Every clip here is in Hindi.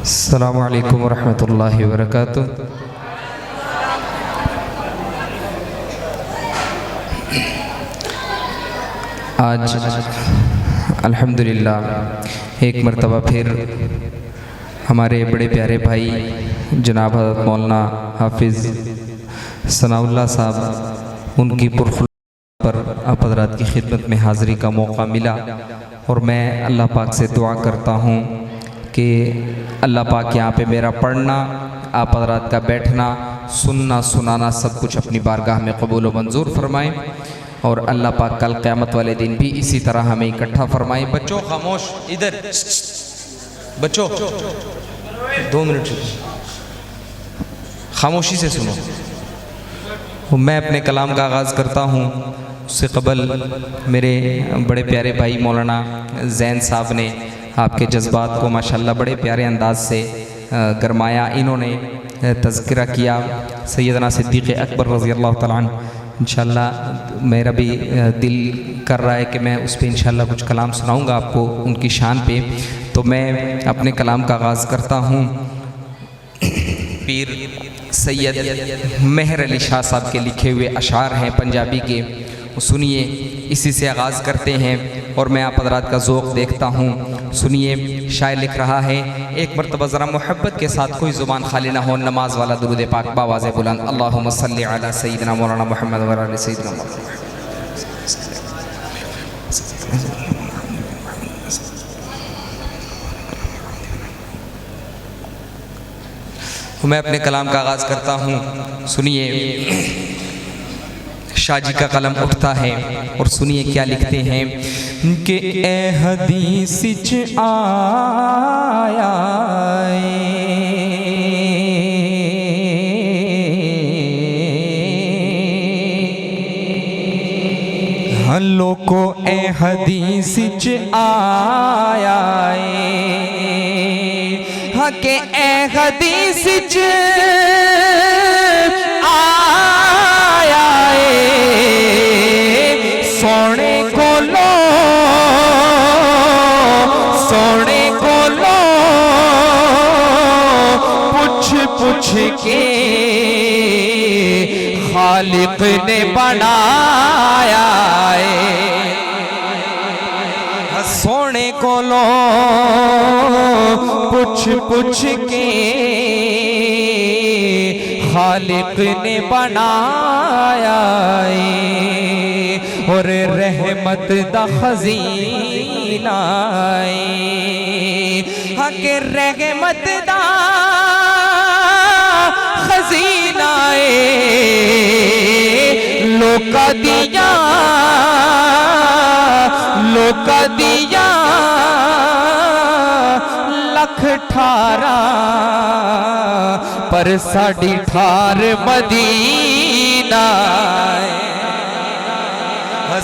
अस्सलामु अलैकुम वरहमतुल्लाहि वबरकातुह। आज अल्हम्दुलिल्लाह एक मरतबा फिर हमारे बड़े प्यारे भाई जनाब हज़रत मौलाना हाफिज़ सनाउल्लाह साहब उनकी पुरखुल्लत पर आप हज़रात की खिदमत में हाज़िरी का मौका मिला और मैं अल्लाह पाक से दुआ करता हूँ कि अल्लाह पाक यहाँ पे मेरा पढ़ना, आप हज़रात का बैठना, सुनना सुनाना सब कुछ अपनी बारगाह में कबूल व मंजूर फरमाएँ और अल्लाह पाक कल क़यामत वाले दिन भी इसी तरह हमें इकट्ठा फरमाए। बच्चों खामोश, इधर बच्चों 2 मिनट खामोशी से सुनो। मैं अपने कलाम का आगाज़ करता हूँ, उससे कबल मेरे बड़े प्यारे भाई मौलाना ज़ैन साहब ने आपके जज्बात को माशाल्लाह बड़े प्यारे अंदाज से गरमाया। इन्होंने तज़किरा किया सैयदना सिद्दीक़ अकबर रज़ी अल्लाह तआला अन्हु। इंशाअल्लाह मेरा भी दिल कर रहा है कि मैं उस पर इंशाअल्लाह कुछ कलाम सुनाऊंगा आपको उनकी शान पे। तो मैं अपने कलाम का आगाज़ करता हूँ। पीर सैयद मेहर अली शाह साहब के लिखे हुए अशार हैं पंजाबी के, सुनिए, इसी से आगाज़ करते हैं और मैं आप हज़रात का ज़ौक़ देखता हूँ। सुनिए, शायर लिख रहा है, एक मरतबा ज़रा मोहब्बत के साथ कोई ज़ुबान खाली ना हो, नमाज वाला दुरूद पाक बावाज़े बुलंद अल्लाहुम्मा सल्ली अला सय्यिदना मौलाना मुहम्मद व अला सय्यिदना मुहम्मद। मैं अपने कलाम का आगाज़ करता हूँ। सुनिए, शाह जी का कलम उठता है और सुनिए क्या लिखते हैं कि ए हदीस च आया हल्लो को ए हदीस च आया के ए हदीस च आया सोने कोलो पूछ के खालिक ने बनाया सोने कोलो पूछ के खालिक ने बनाया और रहमत दा खजीना के रहमत दा खजीना लोका दिया लख ठारा पर साड़ी ठार मदीना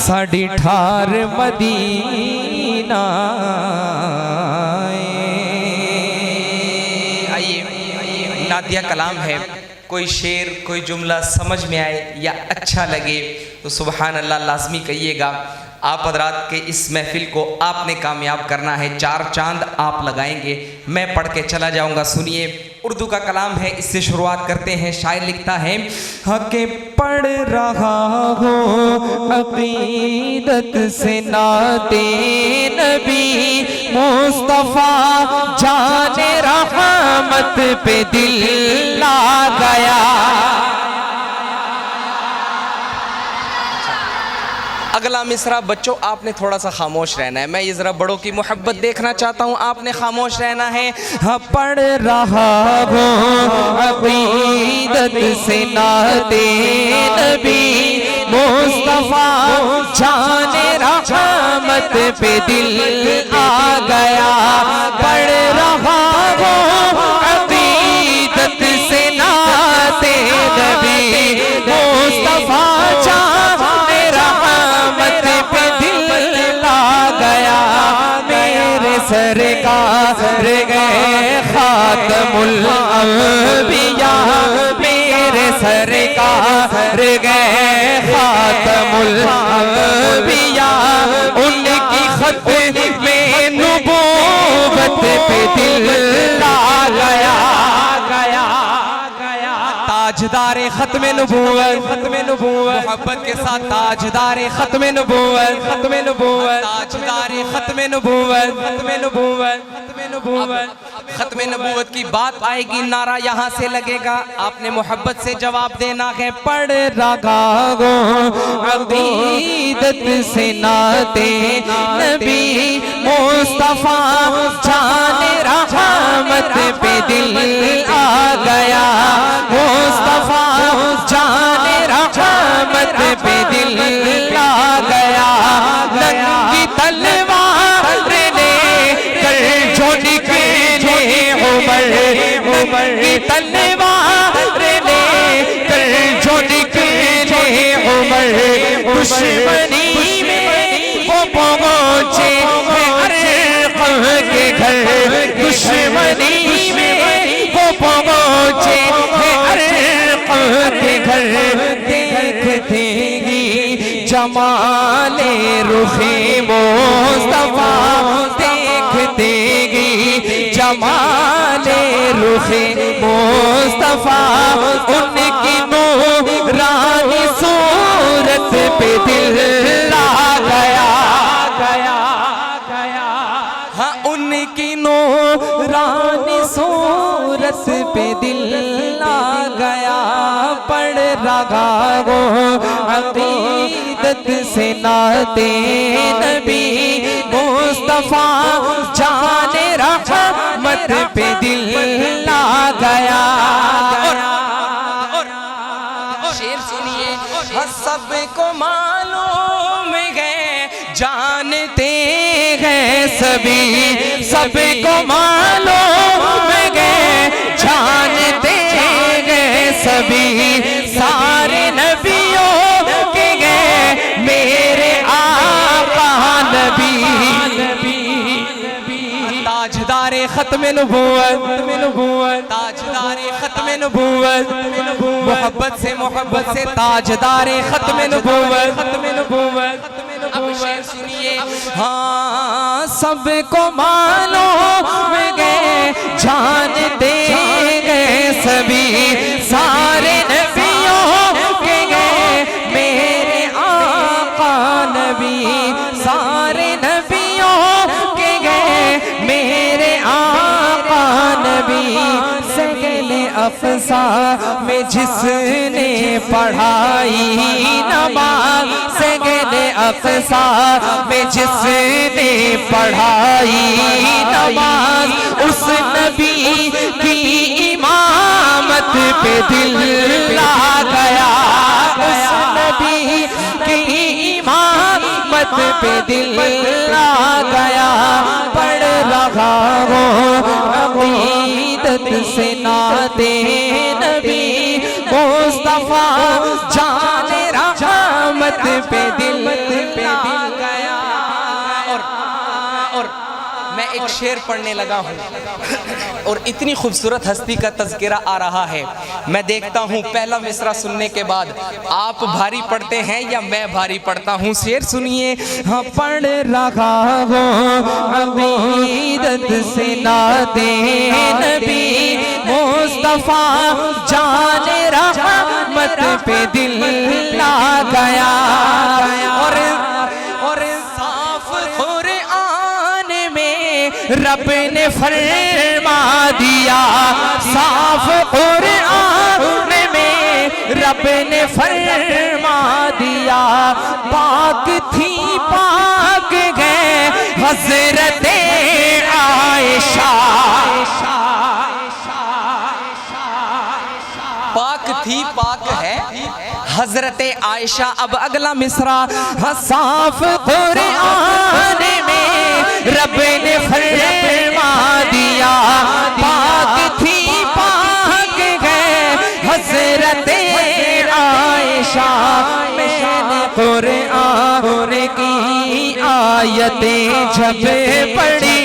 साड़ी ठार मदीना। आइए, नादिया कलाम है, कोई शेर कोई जुमला समझ में आए या अच्छा लगे तो सुबहान अल्लाह लाजमी कहिएगा। आप हज़रात के इस महफिल को आपने कामयाब करना है, 4 चांद आप लगाएंगे। मैं पढ़ के चला जाऊंगा। सुनिए, उर्दू का कलाम है, इससे शुरुआत करते हैं। शायर लिखता है, हके पढ़ रहा हो अक़ीदत से नाते नबी मुस्तफ़ा जाने रहमत पे दिल ला गया। अगला मिसरा बच्चों आपने थोड़ा सा खामोश रहना है, मैं ये ज़रा बड़ों की मोहब्बत देखना चाहता हूँ, आपने खामोश रहना है। हाँ, पढ़ रहा हो अक़ीदत से नाते नबी मुस्तफ़ा जाने रहमत पे दिल आ गया। पढ़ रहा हो अक़ीदत से नाते नबी मुस्तफ़ा सरकार गए खातमुल अंबिया, मेरे सरकार गए खातमुल अंबिया, उनकी खत में नुबुव्वत पे दिल ला ताजदारे खत्मे नबूवत मोहब्बत के साथ ताजदारे खत्मे नबूवत ताजदारे खत्मे नबूवत खत्मे नबूवत की बात आएगी, नारा यहाँ से लगेगा, आपने मोहब्बत से जवाब देना है। पढ़ रहा गो अकीदत से नाते नबी मुस्तफा जाने रहमत पे दिल आ गया, मुस्तफा जाने रहमत पे दिल आ गया। नंगी तलवार ले कर जो निकले उमर की तलवार ले कर जो निकले उमर, दुश्मनी में वो पहुंचे अरक़म के घर, दुश्मनी में वो पहुंचे अरक़म के घर। देखते ही जमाले रुखे मुस्तफा, देखते ही जमाले रुखे मुस्तफा, उनकी नूरानी सूरत पे दिल आ गया, हाँ उनकी नूरानी सूरत पे दिल आ गया। पढ़ रहा वो अकीदत से नाते नबी मुस्तफा जाने रहमत पे दिल आ गया। शेर सुनिए, सबको मालूम है जानते हैं सभी, सबको मालूम है जानते हैं सभी, सारे नबियों के गए मेरे आका नबी। ताजदारे खत्मे नबूवत ताजदारे खत्मे नबूवत मोहब्बत से ताजदारे खत्मे नबूवत। अब शेर सुनिए, हाँ सबको मालूम गए जानते गए सभी, सारे नबियों के गए मेरे आका नबी, सारे नबियों के गए मेरे आका नबी। सगले अफ़सा में जिसने पढ़ाई नमाज, सगले अफ़सा में जिसने पढ़ाई नमाज, उस नबी की इमामत पे दिल आ गया, उस नबी की इमामत पे दिल आ गया। पढ़ रहा हो अकीदत से नाते नबी मुस्तफा जाने रहमत पे दिल आ गया। और मैं एक शेर पढ़ने लगा हूँ और इतनी खूबसूरत हस्ती का तज़किरा आ रहा है। मैं देखता हूँ पहला मिसरा सुनने के बाद आप भारी पढ़ते हैं या मैं भारी पढ़ता हूँ। शेर सुनिए, हाँ पढ़ रहा हो अकीदत से नाते नबी मुस्तफा जाने रहमत पे दिल आ गया। और साफ कुरान में रब ने फरमा दिया, साफ कुरान में रब ने फरमा दिया, पाक थी पाक गए हज़रत आयशा, पाक थी पाक है हज़रत आयशा। अब अगला मिसरा, साफ कुरान में रब ने फरमा दिया, पाक थी पाक गए हज़रत आयशा। मैंने कुरान की आयतें जब पढ़ी,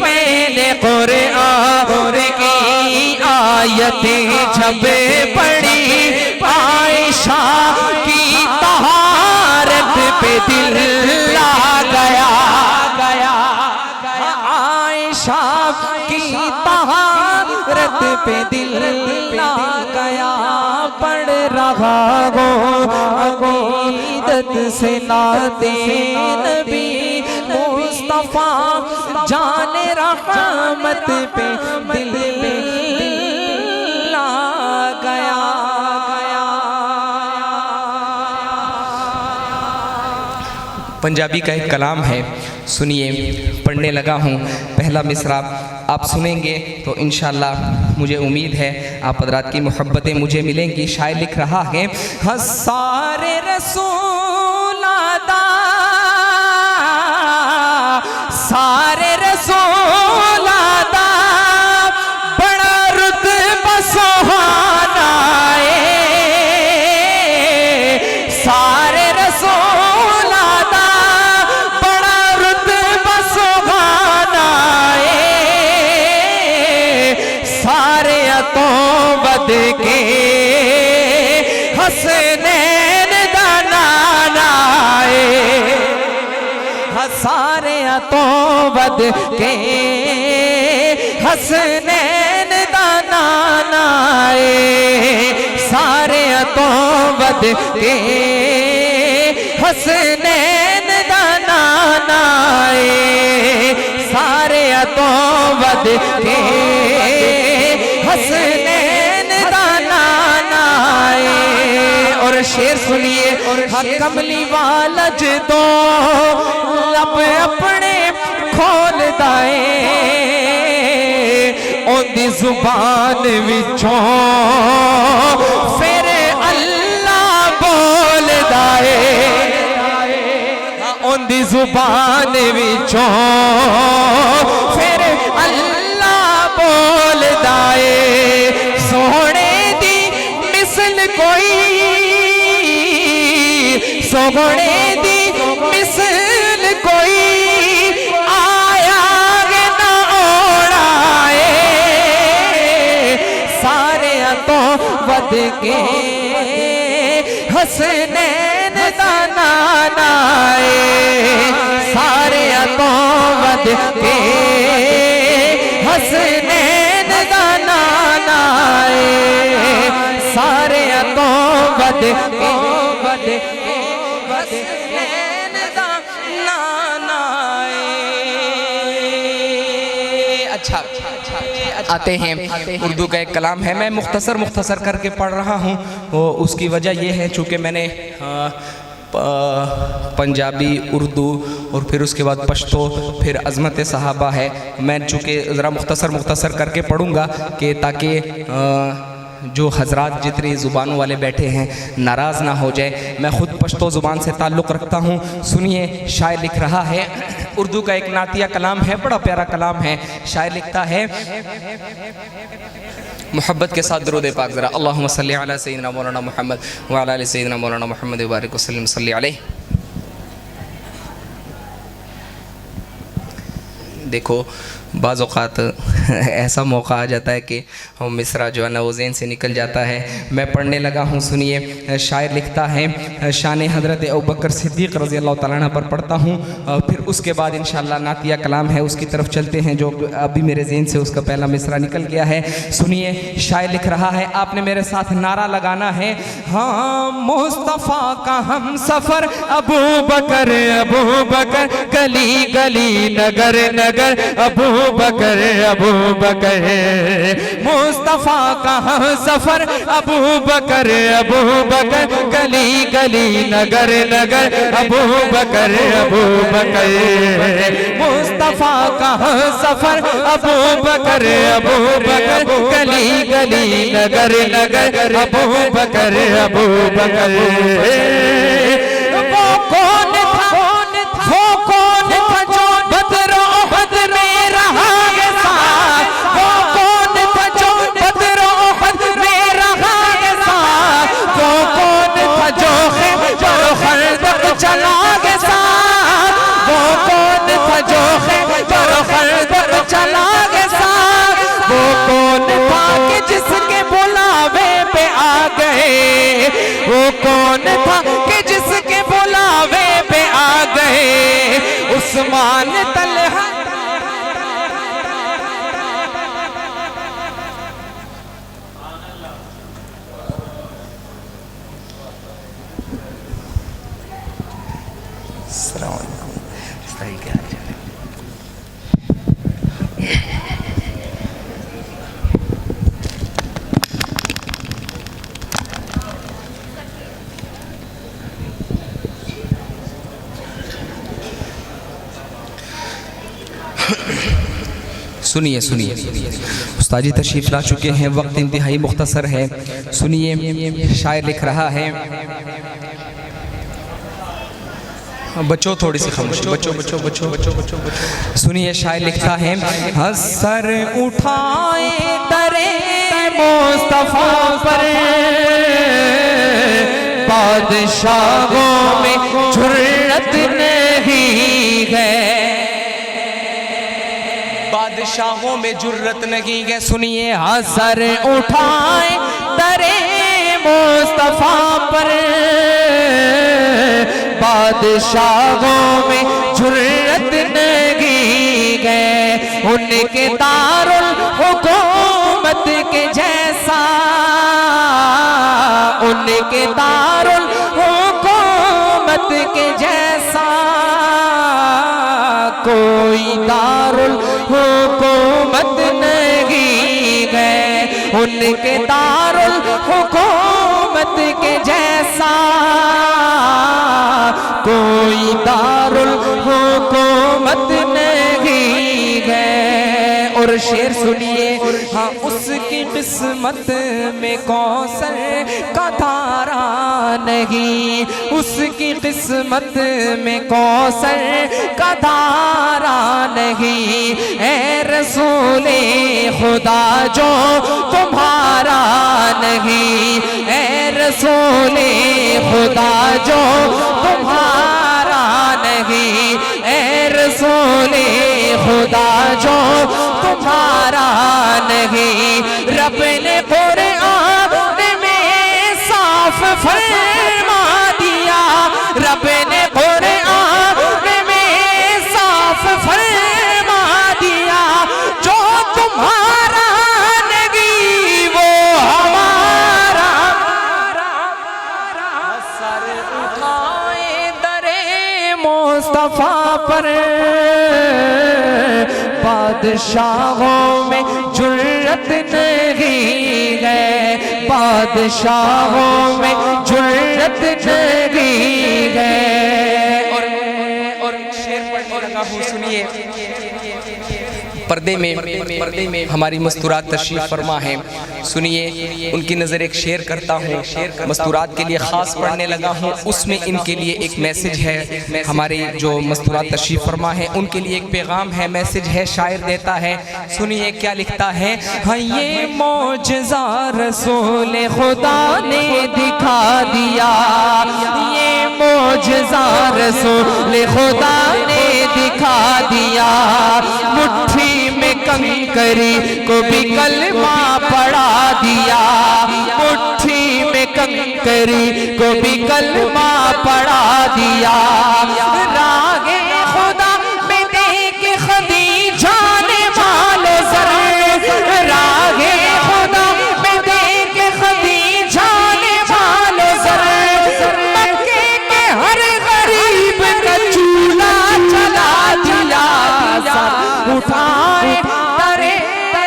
मैंने कुरान की आयतें जब पढ़ी, आयशा की तहारत पे दिल आ गया, आयशा की तहारत पे दिल आ गया। गो अकीदत से नाते नबी मुस्तफा जान रहमत पे दिल ला गया। पंजाबी का एक कलाम है, सुनिए, पढ़ने लगा हूँ। पहला मिसरा आप सुनेंगे तो इंशाअल्लाह मुझे उम्मीद है आप हज़रात की मोहब्बतें मुझे मिलेंगी। शायर लिख रहा है, सारे रसूल आदा, सारे रसूल आदा, बड़ा रुतबा सुहाना सारे रसूल आदा, बड़ा रुतबा सुहाना सारे तो बद के हसनैन दा नाना सारे तो बद के हसनैन दा नाना सारे तो बद के हसनैन दा नाना सारे तो बद के हसनैन दा नाना। और शेर सुनिए, कमली वाला जो लब अपने खोल दाए ओंदी जुबान विचों फिर अल्लाह बोल दाए ओंदी जुबान विचों फिर अल्लाह बोल दाए। सोहने दी मिसल कोई, सोहने दी मिसल कोई आया ना ओढ़ाए सारे तो बद के हसनैन दा नाना सारे तो बद के हसनैन दा नाना सारे तो बद के हसनैन दा नाना। अच्छा आते हैं, उर्दू का एक कलाम है, मैं मुख्तसर करके पढ़ रहा हूँ। वो उसकी वजह ये है चूँकि मैंने पंजाबी, उर्दू और फिर उसके बाद पश्तो, फिर अज़मत सहाबा है। मैं चूँकि ज़रा मुख्तसर करके पढ़ूँगा कि ताकि जो हजरात जितनी ज़ुबानों वाले बैठे हैं नाराज़ ना हो जाए। मैं ख़ुद पश्तो ज़ुबान से ताल्लुक़ रखता हूँ। सुनिए, शायर लिख रहा है, उर्दू का एक नातिया कलाम है, बड़ा प्यारा कलाम है। शायर लिखता है, मोहब्बत के साथ दरूद पाक ज़रा, अल्लाहुम्मा सल्ली अला सय्यिदिना मौलाना मुहम्मद व अला आलि सय्यिदिना मौलाना मुहम्मद व बारिक वसल्लिम सल्ली अलैहि। देखो, बाज़ औक़ात ऐसा मौका आ जाता है कि मिसरा जो है ना वो ज़हन से निकल जाता है। मैं पढ़ने लगा हूँ, सुनिए। शायर लिखता है, शान हज़रत अबू बकर सिद्दीक़ रज़ी अल्लाह तआला अन्हु पर पढ़ता हूँ, फिर उसके बाद इंशाअल्लाह नातिया कलाम है उसकी तरफ चलते हैं जो अभी मेरे ज़हन से उसका पहला मिसरा निकल गया है। सुनिए, शायर लिख रहा है, आपने मेरे साथ नारा लगाना है, हाँ मुस्तफ़ा का हम सफ़र अबू बकर गली गली नगर नगर अबू बकर मुस्तफ़ा का हम सफ़र अबू बकर गली गली नगर नगर अबू बकर मुस्तफ़ा का हम सफ़र अबू बकर गली गली नगर नगर अबू बकर वो कौन था, वो कौन था जो बदरो उहद में रहा है साथ, वो कौन था जो बदरो उहद में रहा है साथ, वो कौन था जो खैबर खंदक चला है साथ, वो कौन था जो खैबर खंदक चला है साथ, वो कौन था कि जिसके बुलावे पे आ गए, वो कौन था कि जिसके बुलावे पे आ गए, उस्मान तलहा। सुनिए सुनिए, उस्ताद जी तशरीफ ला चुके हैं, वक्त इंतहाई मुख्तसर है। सुनिए, शायर लिख रहा है। बच्चों थोड़ी सी खामोशी, बच्चों। सुनिए, शायर लिखता है। सर उठाए दरे मुस्तफा पर, बादशाहों में जुर्रत नहीं है, बादशाहों में जुर्रत नहीं है। सुनिए, सर उठाए दरे मुस्तफा पर, बादशाहों में जुर्रत नहीं है, उनके दारुल हुकूमत के जैसा, उनके दारुल हुकूमत के जैसा कोई दारुल हुकूमत नहीं है, उनके दारुल हुकूमत के जैसा कोई दारुल हुकूमत नहीं है। और शेर सुनिए, हाँ उसकी किस्मत में कौसर का धारा नहीं, उसकी किस्मत में कौसर का धारा नहीं, ऐ रसूले खुदा जो तुम्हारा नहीं, ऐ रसूले खुदा जो तुम्हारा नहीं, ऐ रसूले खुदा जो तुम्हारा नहीं। रब ने कुरान में साफ फरमा दिया, रब ने कुरान में साफ फरमा दिया, जो तुम्हारा नहीं वो हमारा। सर उठाए दरे मुस्तफा पर, बादशाहों में जुर्रत नहीं है, बादशाहों में जुर्रत नहीं है। और शेर पढ़ने लगा हूँ, सुनिए। पर्दे में हमारी मस्तूरात तशरीफ फरमा है। सुनिए, उनकी नज़र एक शेर करता हूँ, मस्तूरात के लिए ख़ास पढ़ने लगा हूँ। उसमें इनके लिए एक मैसेज है, हमारे जो मस्तूरात तशरीफ फरमा है उनके लिए एक पैगाम है, मैसेज है, शायर देता है। सुनिए क्या लिखता है। हाँ ये मौजज़ा रसूल खुदा ने दिखा दिया, ये मौजज़ा रसूल खुदा ने दिखा दिया, मुट्ठी में कंकरी को भी कलमा पढ़ा दिया, मुट्ठी में कंकरी को भी कलमा पढ़ा दिया, रागे खुदा में देख खदीजा ने मालो सर, रागे खुदा में देख खदीजा ने मालो सर, मक्के के हर गरीब का चूल्हा जला दिया, सर उठाए दरे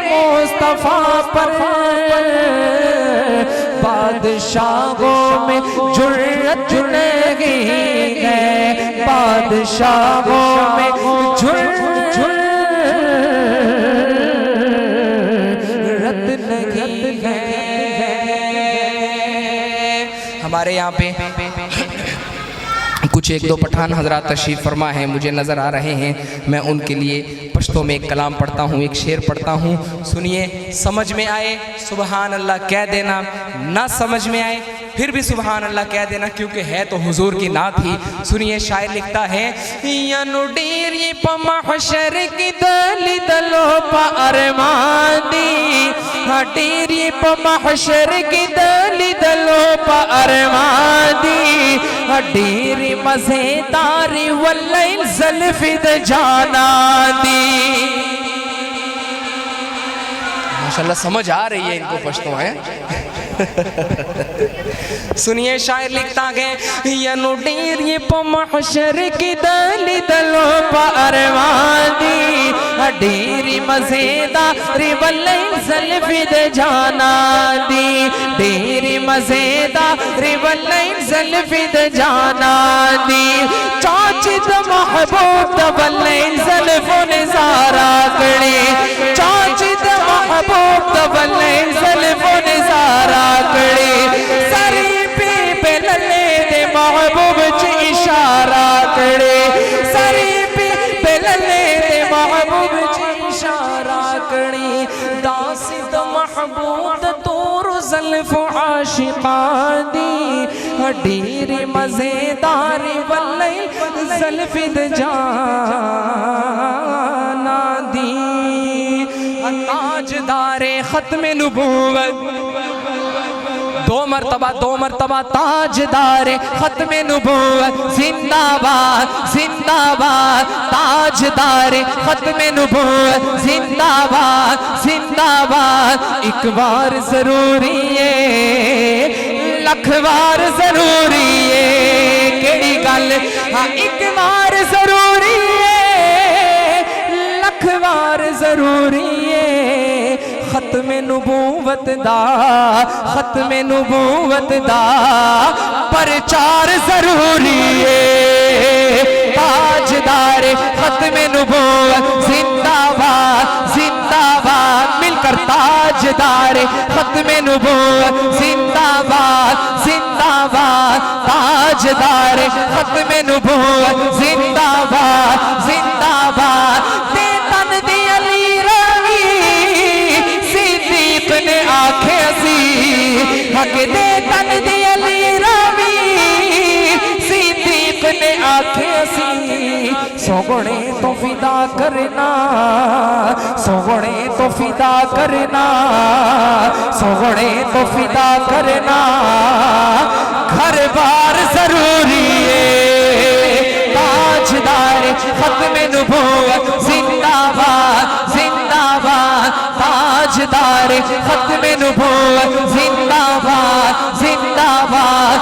मुस्तफा पर, बादशाहों में जुर्रत नहीं है, बादशाहों में जुर्रत नहीं है। हमारे यहाँ पे कुछ एक दो पठान हजरात तशरीफ फरमा है, मुझे नज़र आ रहे हैं। मैं उनके लिए पश्तो में एक कलाम पढ़ता हूँ, एक शेर पढ़ता हूँ। सुनिए, समझ में आए सुबहान अल्लाह कह देना, ना समझ में आए फिर भी सुबहान अल्लाह कह देना, क्योंकि है तो हुजूर की नात ही। सुनिए, शायर लिखता है। यनुडीरी पमहशर की दली दलो अरमानी, हटीरी पमहशर की दली दलो अरमानी, हटीरी मज़ेदारी वल्लैल ज़ल्फ़िद जाना दी। माशाल्लाह समझ आ रही है इनको पश्तो है। सुनिए, शायर लिखता है। यनुडीर ये पमहशर की दली दलो अरमानी, हडीरी मज़ेदारी वल्लैल ज़ल्फ़िद जाना दी, डेरी मज़ेदारी वल्लैल ज़ल्फ़िद जाना दी, चाचिद महबूब वल्लैल ज़ल्फ़ो निज़ारा कड़ी, महबूब तवल्ले ज़ल्फ़ो निज़ारा कड़े सारी पी बेलले दे महबूब च इशारा कड़े सारी पी बेलले दे महबूब च इशारा कड़े दासिद महबूब तोर ज़ल्फ़ो आशिक़ा दी ढेरी मज़ेदारी वल्ले ज़ल्फ़िद जाना दी ताजदारे ख़त्म नबूवत दो मरतबा ताजदारे ख़त्म नबूवत जिंदाबाद जिंदाबाद ताजदारे ख़त्म नबूवत जिंदाबाद जिंदाबाद एक बार ज़रूरी है लख बार ज़रूरी है केड़ी गल हाँ एक बार ज़रूरी है लख बार ज़रूरी है ख़त्म नबूवत दा प्रचार ज़रूरी है ताजदारे ख़त्म नबूवत जिंदाबाद जिंदाबाद मिलकर ताजदारे ख़त्म नबूवत जिंदाबाद जिंदाबाद ताजदारे ख़त्म नबूवत जिंदाबाद जिंदाबाद दे तन दी अली रावी सिद्दीक़ ने आखे सी हक दे तन दी अली रावी सिद्दीक़ ने आखे सी सोगणे तो फिदा करना सोगणे तो फिदा करना सोगणे तो फिदा करना घर बार ज़रूरी है ताजदारे ख़त्म नबूवत जिंदाबाद जिंदाबाद ताजदारे ख़त्म नबूवत जिंदाबाद जिंदाबाद